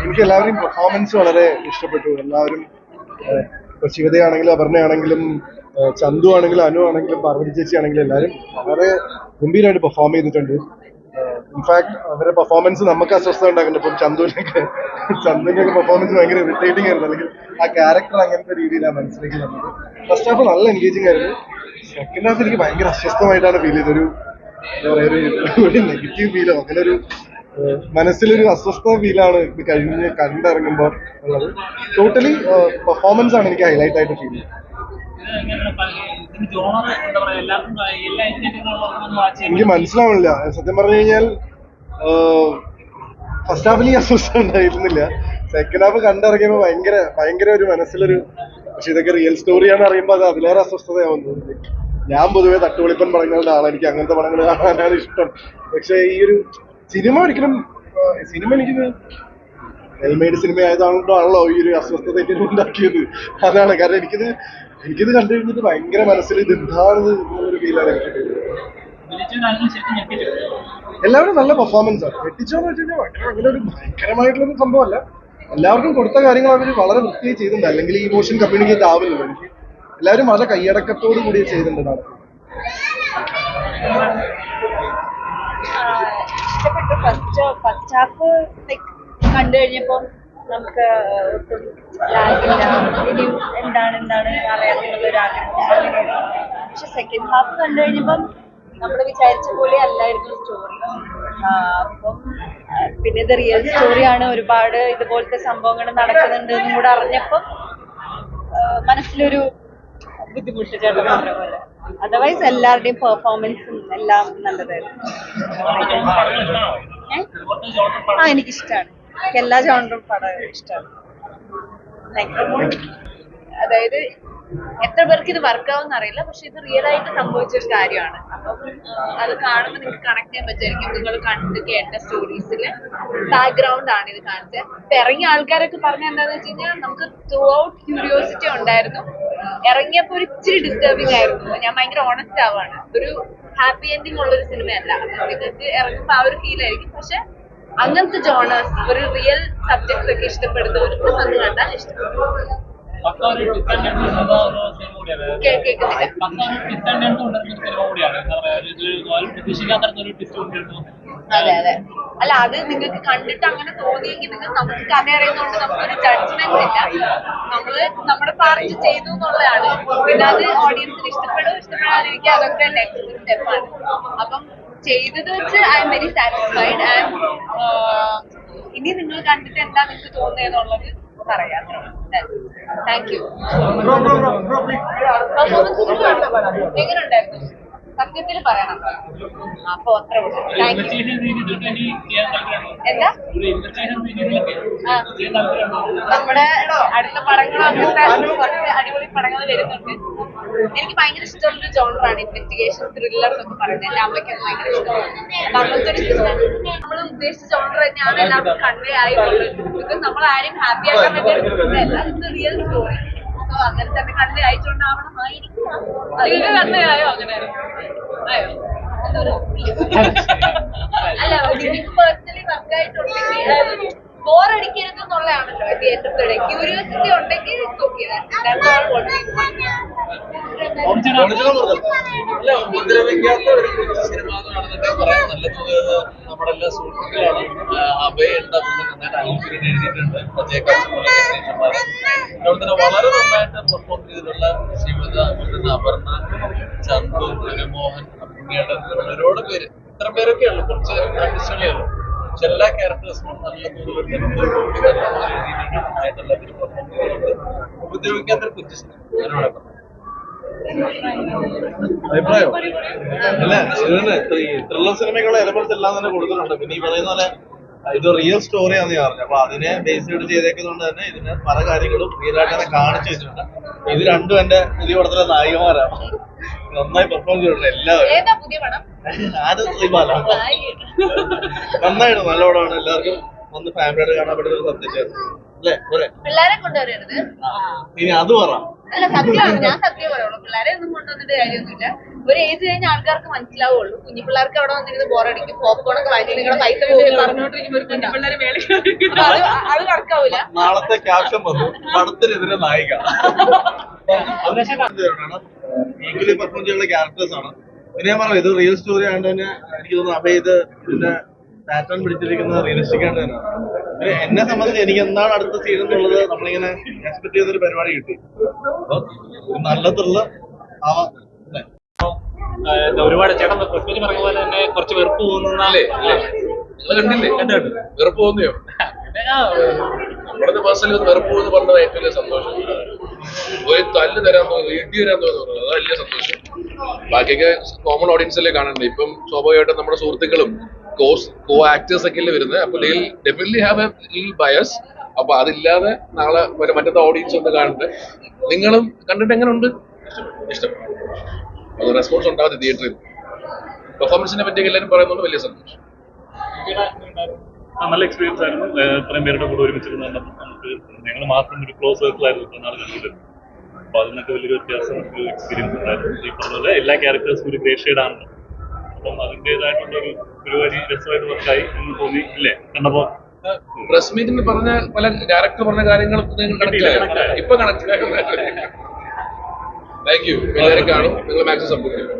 എനിക്ക് എല്ലാവരുടെയും പെർഫോമൻസ് വളരെ ഇഷ്ടപ്പെട്ടു. എല്ലാവരും ഇപ്പൊ ശിവതയാണെങ്കിലും അപർണയാണെങ്കിലും ചന്തു ആണെങ്കിലും അനു ആണെങ്കിലും പാർവതി ചേച്ചി ആണെങ്കിലും എല്ലാവരും വളരെ ഗംഭീരമായിട്ട് പെർഫോം ചെയ്തിട്ടുണ്ട്. ഇൻഫാക്ട് അവരുടെ പെർഫോമൻസ് നമുക്ക് അസ്വസ്ഥത ഉണ്ടാക്കുന്നുണ്ട്. ഇപ്പം ചന്തുവിന്റെ ഒക്കെ പെർഫോമൻസ് ഭയങ്കര ഇറിറ്റേറ്റിംഗ് ആയിരുന്നു. അല്ലെങ്കിൽ ആ ക്യാരക്ടർ അങ്ങനത്തെ രീതിയിലാണ് മനസ്സിലേക്ക് വന്നത്. ഫസ്റ്റ് ഹാഫ് നല്ല എൻഗേജിങ് ആയിരുന്നു. സെക്കൻഡ് ഹാഫ് എനിക്ക് ഭയങ്കര അസ്വസ്ഥമായിട്ടാണ് ഫീൽ ചെയ്തത്. എന്താ പറയുക, ഒരു നെഗറ്റീവ് ഫീലോ അങ്ങനെ ഒരു മനസ്സിലൊരു അസ്വസ്ഥ ഫീലാണ് ഇത് കഴിഞ്ഞ് കണ്ടിറങ്ങുമ്പോൾ ഉള്ളത്. ടോട്ടലി പെർഫോമൻസ് ആണ് എനിക്ക് ഹൈലൈറ്റ് ആയിട്ട് ഫീൽ ചെയ്യുന്നത്. എനിക്ക് മനസ്സിലാവുന്നില്ല സത്യം പറഞ്ഞു കഴിഞ്ഞാൽ. ഫസ്റ്റ് ഹാഫിൽ ഈ അസ്വസ്ഥ ഉണ്ടായിരുന്നില്ല. സെക്കൻഡ് ഹാഫ് കണ്ടിറങ്ങിയപ്പോൾ ഭയങ്കര ഒരു മനസ്സിലൊരു, പക്ഷെ ഇതൊക്കെ റിയൽ സ്റ്റോറിയാണെന്ന് അറിയുമ്പോൾ അത് അതിലേറെ അസ്വസ്ഥതയാവുന്നു. ഞാൻ പൊതുവെ തട്ടുപൊളിപ്പൻ പടങ്ങളുടെ ആളാണ്. എനിക്ക് അങ്ങനത്തെ പടങ്ങൾ കാണാനാണ് ഇഷ്ടം. പക്ഷെ ഈ ഒരു സിനിമ ഒരിക്കലും എനിക്കിത് ഹെൽമേഡ് സിനിമ ആയതുകൊണ്ടാണല്ലോ ഈ ഒരു അസ്വസ്ഥത ഉണ്ടാക്കിയത്. അതാണ് കാരണം. എനിക്കിത് കണ്ടു കഴിഞ്ഞിട്ട് ഭയങ്കര മനസ്സിൽ ഇത് എന്താണ് ഒരു ഫീലാണ് എനിക്ക്. എല്ലാവരും നല്ല പെർഫോമൻസ് ആണ്. ഞെട്ടിച്ചോന്ന് വെച്ച് കഴിഞ്ഞാൽ അങ്ങനെ ഒരു ഭയങ്കരമായിട്ടുള്ളൊരു സംഭവമല്ല. എല്ലാവർക്കും കൊടുത്ത കാര്യങ്ങൾ അവർ വളരെ വൃത്തിയായി ചെയ്തിട്ടുണ്ട്. അല്ലെങ്കിൽ ഈ ഇമോഷൻ കമ്മ്യൂണിക്കേറ്റ് ആവില്ലല്ലോ. എനിക്ക് എല്ലാവരും വളരെ കൈയടക്കത്തോടു കൂടി ചെയ്തിട്ടുണ്ട്. ഇഷ്ടപ്പെട്ടു. ഫസ്റ്റ് ഹാഫ് കണ്ടു കഴിഞ്ഞപ്പോൾ നമുക്ക് ഒട്ടും ലാഗില്ല, ഇനിയും എന്താണ് അറിയാമെന്നുള്ളൊരു ആഗ്രഹം. പക്ഷെ സെക്കൻഡ് ഹാഫ് കണ്ടു കഴിഞ്ഞപ്പം നമ്മൾ വിചാരിച്ച പോലെ അല്ലായിരുന്നു സ്റ്റോറി. അപ്പം പിന്നെ ഇത് റിയൽ സ്റ്റോറിയാണ്, ഒരുപാട് ഇതുപോലത്തെ സംഭവങ്ങൾ നടക്കുന്നുണ്ട് എന്നും കൂടെ അറിഞ്ഞപ്പം മനസ്സിലൊരു ബുദ്ധിമുട്ട് ചേട്ടൻ പറഞ്ഞ പോലെ. അതർവൈസ് എല്ലാവരുടെയും പെർഫോമൻസും എല്ലാം നല്ലതായിരുന്നു. എനിക്കിഷ്ടമാണ്. എനിക്ക് എല്ലാ ജോണറും പടം ഇഷ്ടമാണ്. അതായത് എത്ര പേർക്ക് ഇത് വർക്കാവും അറിയില്ല, പക്ഷെ ഇത് റിയൽ ആയിട്ട് സംഭവിച്ചൊരു കാര്യമാണ്. അപ്പം അത് കാണുമ്പോൾ നിങ്ങൾക്ക് കണക്ട് ചെയ്യാൻ പറ്റുമായിരിക്കും. നിങ്ങൾ കണ്ട് കേട്ട സ്റ്റോറീസില് ബാക്ക്ഗ്രൗണ്ട് ആണ് ഇത് കാണിച്ചത്. ഇപ്പൊ ഇറങ്ങിയ ആൾക്കാരൊക്കെ പറഞ്ഞ എന്താന്ന് വെച്ച് കഴിഞ്ഞാൽ നമുക്ക് ത്രൂ ഔട്ട് ക്യൂരിയോസിറ്റി ഉണ്ടായിരുന്നു. ഇറങ്ങിയപ്പോ ഒരു ഇച്ചിരി ഡിസ്റ്റർബിംഗ് ആയിരുന്നു. ഞാൻ ഭയങ്കര ഓണസ്റ്റ് ആവാണ്. ഒരു ഹാപ്പി എൻഡിങ് ഉള്ളൊരു സിനിമയല്ല. നിങ്ങൾക്ക് ഇറങ്ങുമ്പോൾ ആ ഒരു ഫീൽ ആയിരിക്കും. പക്ഷെ അങ്ങനത്തെ ജോണേഴ്സ്, ഒരു റിയൽ സബ്ജക്ട്സ് ഒക്കെ ഇഷ്ടപ്പെടുന്നവർക്ക് വന്ന് കണ്ടാൽ ഇഷ്ടപ്പെടും. അതെ അതെ. അല്ല, അത് നിങ്ങൾക്ക് കണ്ടിട്ട് അങ്ങനെ തോന്നിയെങ്കിൽ നമുക്ക് കഥ അറിയുന്നതുകൊണ്ട് നമുക്കൊരു ജഡ്ജ്മെന്റ് ഇല്ല. നമ്മള് നമ്മുടെ പാർട്ട് ചെയ്തു എന്നുള്ളതാണ്. പിന്നെ അത് ഓഡിയൻസിന് ഇഷ്ടപ്പെടാതിരിക്കുക, അതൊക്കെ നെക്സ്റ്റ് സ്റ്റെപ്പാണ്. അപ്പം ചെയ്തത് വെച്ച് I am very satisfied. And ഇനി നിങ്ങൾ കണ്ടിട്ട് എന്താ നിങ്ങൾക്ക് തോന്നിയെന്നുള്ളത് പറയാം. Thank you. എങ്ങനെ ഉണ്ടായിരുന്നു? സത്യത്തിൽ പറയണം. അപ്പൊ അത്ര താങ്ക് യു. എന്താ നമ്മുടെ അടുത്ത പടങ്ങൾ അങ്ങനത്തെ കുറച്ച് അടിപൊളി പടങ്ങൾ വരുന്നുണ്ട്. എനിക്ക് ഭയങ്കര ഇഷ്ടമുള്ളൊരു ജോണറാണ് ഇൻവെസ്റ്റിഗേഷൻ ത്രില്ലർ എന്നൊക്കെ പറയുന്നത്. എന്റെ അമ്മയ്ക്കൊക്കെ ഭയങ്കര ഇഷ്ടമാണ്. അപ്പൊ അങ്ങനത്തെ ഒരു നമ്മൾ ഉദ്ദേശിച്ച ജോണർ തന്നെയാണ് എല്ലാവർക്കും കൺവേ ആയിട്ടുള്ളത്. ബിക്കോസ് നമ്മൾ ആരെയും ഹാപ്പി ആക്കാൻ വേണ്ടി എടുക്കുന്നതല്ല. It's real story. സോ അങ്ങനെ തന്നെ കൺവേ ആയിട്ടുണ്ടാവണമായിരിക്കും. അതിന് കൺവേ ആയോ? അങ്ങനെ ആയോ? അല്ല, എനിക്ക് പേഴ്സണലി വർക്കായിട്ടുണ്ടെങ്കിൽ ബോറടിക്കരുത് എന്നുള്ളതാണല്ലോ തിയേറ്ററിലൂടെ. ക്യൂരിയോസിറ്റി ഉണ്ടെങ്കിൽ ഉപദ്രവിക്കാത്ത ഒരു കൊച്ചു സിനിമ എന്നാണെന്നൊക്കെ പറയാൻ നല്ല തോന്നുന്നത്. നമ്മുടെ എല്ലാ സുഹൃത്തുക്കളാണ്. അഭയുണ്ട്, നന്നായിട്ട് അനുഭവിച്ചിട്ട് എഴുതിയിട്ടുണ്ട്. അതുപോലെ തന്നെ വളരെ നന്നായിട്ട് പെർഫോം ചെയ്തിട്ടുള്ള ശിവത, അപർണ, ചന്തു, മോഹൻ, ഒരുപാട് പേര്, ഇത്ര പേരൊക്കെ ഉള്ളു. കുറച്ച് ആർട്ടിസ്റ്റുകളേ ഉള്ളൂ. പക്ഷെ എല്ലാ ക്യാരക്ടേഴ്സും നല്ല ഉപദ്രവിക്കാത്തൊരു കൊച്ചു സിനിമ. അഭിപ്രായം അല്ല, ശിവന് ത്രില്ലർ സിനിമയ്ക്കുള്ള എലമെന്റ്സ് എല്ലാം തന്നെ കൊടുത്തിട്ടുണ്ട്. പിന്നെ ഈ പറയുന്ന പോലെ ഇത് റിയൽ സ്റ്റോറിയാന്ന് ഞാൻ പറഞ്ഞു. അപ്പൊ അതിനെ ബേസ് ചെയ്ത് ചെയ്തേക്കുന്നതുകൊണ്ട് തന്നെ ഇതിന് പല കാര്യങ്ങളും റിയൽ ആയിട്ട് തന്നെ കാണിച്ചു വെച്ചിട്ടുണ്ട്. ഇത് രണ്ടും എന്റെ പുതിയ പടത്തിലെ നായികമാരാണ്. നന്നായി പെർഫോം ചെയ്തിട്ടുണ്ട് എല്ലാവരും. അത് നന്നായിട്ട് നല്ല പടമാണ്. എല്ലാവർക്കും വന്ന് ഫാമിലിയായിട്ട് കാണാൻ പറ്റുന്ന ഒരു സബ്ജക്റ്റ് അല്ലേ? പിള്ളേരെ കൊണ്ടുവരരുത്. ഇനി അത് പറ. അല്ല, സത്യമാണ്. ഞാൻ സത്യം പറയുള്ളൂ. പിള്ളേരെ ഒന്നും കൊണ്ടുവന്നിട്ട് കാര്യമൊന്നുമില്ല. ഒരു ഏജ് കഴിഞ്ഞ ആൾക്കാർക്ക് മനസ്സിലാവുള്ളൂ. കുഞ്ഞു പിള്ളേർക്ക് അവിടെ വന്നിരുന്ന് ബോറടിക്കും, പോപ്കോൺ ഒക്കെ വാങ്ങി നിങ്ങളുടെ പൈസ പോയി പറഞ്ഞോണ്ടിരിക്കുമ്പോൾ ഒരു കുഞ്ഞു പിള്ളേർ മേളിൽ അത് വർക്കാവൂല. നാളത്തെ ക്യാപ്ഷൻ വന്നു, പടത്തിനെതിരെ നായിക. ഈക്വലി പെർഫോം ചെയ്യുന്ന ക്യാരക്ടേഴ്സ് ആണ്. പിന്നെ ഞാൻ പറഞ്ഞു ഇത് റിയൽ സ്റ്റോറി ആയതുകൊണ്ട് തന്നെ എനിക്ക് തോന്നുന്നു അഭയ ഇത് ഇതിന്റെ പാറ്റേൺ പിടിച്ചിരിക്കുന്നത് റിയലിസ്റ്റിക് ആയിട്ട് തന്നെ. പിന്നെ എന്നെ സംബന്ധിച്ച് എനിക്ക് എന്താണ് അടുത്ത സീൻ എന്നുള്ളത് നമ്മളിങ്ങനെ എക്സ്പെക്ട് ചെയ്യുന്ന ഒരു പരിപാടി കിട്ടി. അപ്പൊ നല്ല ത്രില്ല് ആവാം. ഒരുപാട് ചേട്ടൻ പ്രത്യേകിച്ച് പറഞ്ഞ പോലെ തന്നെ കുറച്ച് വെറുപ്പ് തോന്നുന്നാലേ കണ്ടില്ലേ വെറുപ്പ് തോന്നിയോ? നമ്മുടെ പേഴ്സണലി വെറുപ്പ് എന്ന് പറഞ്ഞത് ഏറ്റവും വലിയ സന്തോഷം. ഒരു തല്ല് തരാൻ തോന്നുന്നു, ഇടി തരാൻ തോന്നുന്നു, അത് വലിയ സന്തോഷം. ബാക്കിയൊക്കെ കോമൺ ഓഡിയൻസല്ലേ കാണണ്ടേ. ഇപ്പം സ്വാഭാവികമായിട്ടും നമ്മുടെ സുഹൃത്തുക്കളും കോ ആക്ടേഴ്സ് ഒക്കെ അല്ലേ വരുന്നത്. അപ്പൊ ഡെഫിനറ്റ്ലി ഹാവ് എ ബയസ്. അപ്പൊ അതില്ലാതെ നാളെ മറ്റത്തെ ഓഡിയൻസ് ഒന്ന് കാണണ്ടേ. നിങ്ങളും കണ്ടിട്ട് എങ്ങനെ ഉണ്ട്? ഇഷ്ടം. അത് റെസ്പോൺസ് ഉണ്ടാവാതെ തിയേറ്ററിൽ പെർഫോമൻസിനെ പറ്റിയൊക്കെ എല്ലാവരും പറയുന്നത് വലിയ സന്തോഷം. നല്ല എക്സ്പീരിയൻസ് ആയിരുന്നു. ഇത്രയും പേരുടെ കൂടെ ഒരുമിച്ചിരുന്ന് നമുക്ക് ഞങ്ങൾ മാത്രം ഒരു ക്ലോസ് സർക്കിളായിരുന്നു ഇത്ര നാൾ കണ്ടിരുന്നത്. അപ്പൊ അതിനൊക്കെ വലിയൊരു വ്യത്യാസം ഒരു എക്സ്പീരിയൻസ് ഉണ്ടായിരുന്നു. ഈ പറഞ്ഞ എല്ലാ ക്യാരക്ടേഴ്സും ഒരു ഗ്രേ ഷെയ്ഡാണ്. അപ്പം അതിൻ്റെതായിട്ടുള്ളൊരു പരിപാടി രസമായിട്ട് വർക്കായി എന്ന് തോന്നി ഇല്ലേ കണ്ടപ്പോ? പ്രസ് മീറ്റിൽ പറഞ്ഞ പല ഡയറക്ടർ പറഞ്ഞ കാര്യങ്ങൾ നിങ്ങൾ കണക്ട് ഇപ്പൊ കണക്ട്. Thank you. എല്ലാവരും കാണും. നിങ്ങൾ മാക്സിമം സപ്പോർട്ട് ചെയ്യും.